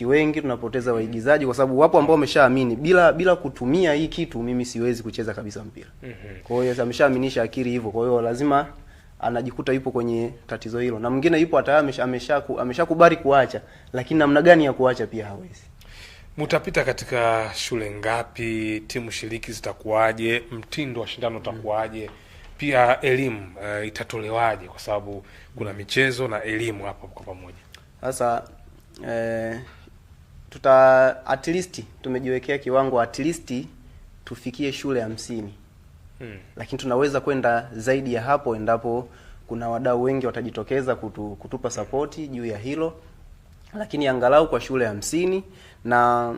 wengi, tunapoteza waigizaji kwa sababu wapo ambao wameshaamini bila kutumia hii kitu mimi siwezi kucheza kabisa mpira. Kwa hiyo ameshaaminisha akili hivyo. Kwa hiyo lazima anajikuta yupo kwenye tatizo hilo. Na mwingine yupo hata ameshakubali kuacha, lakini namna gani ya kuacha pia hawezi. Mtapita katika shule ngapi? Timu shiriki zitakuwaje? Mtindo wa shindano utakuwaje? Pia elimu itatolewaje, kwa sababu kuna michezo na elimu hapo kwa pamoja. Sasa at least tumejiwekea kiwango at least tufikie shule 50. Lakini tunaweza kwenda zaidi ya hapo endapo kuna wadau wengi watajitokeza kutupa support juu ya hilo. Lakini angalau kwa shule 50. Na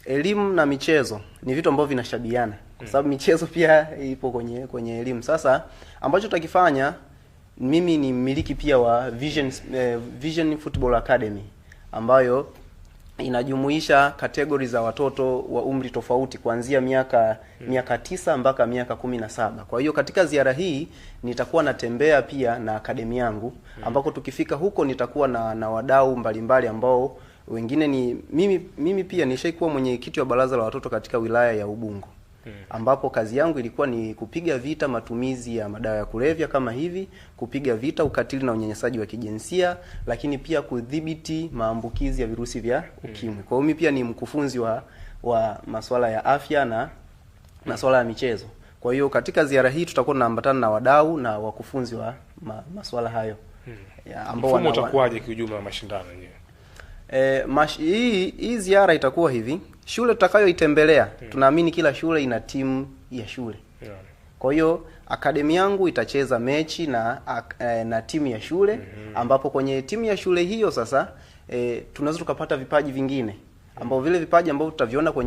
elimu na michezo ni vitu ambavyo vinashabiana, kwa sababu michezo pia ipo kwenye elimu. Sasa ambacho tutakifanya, mimi ni mmiliki pia wa Vision Football Academy ambayo inajumuisha kategori za watoto wa umri tofauti kuanzia miaka 9 mpaka miaka 17. Kwa hiyo katika ziara hii nitakuwa natembea pia na akademi yangu, ambako tukifika huko nitakuwa na wadau mbalimbali ambao wengine ni mimi pia nishaikuwa mwenyekiti wa baraza la watoto katika wilaya ya Ubungo, ambapo kazi yangu ilikuwa ni kupiga vita matumizi ya madawa ya kulevya kama hivi, kupiga vita ukatili na unyanyasaji wa kijinsia, lakini pia kudhibiti maambukizi ya virusi vya ukimwi. Kwa hiyo mimi pia ni mkufunzi wa masuala ya afya na masuala ya michezo. Kwa hiyo katika ziara hii tutakuwa tunaambatana na wadau na wakufunzi wa masuala hayo. Ambao utakuwaje kiujumla mashindano yenyewe? Hii ziara itakuwa hivi. Shule tutakayoitembelea, tunaamini kila shule ina timu ya shule. Kwa hiyo akademi yangu itacheza mechi na timu ya shule, ambapo kwenye timu ya shule hiyo sasa tunaweza tukapata vipaji vingine, ambao vile vipaji ambao tutaviona kwenye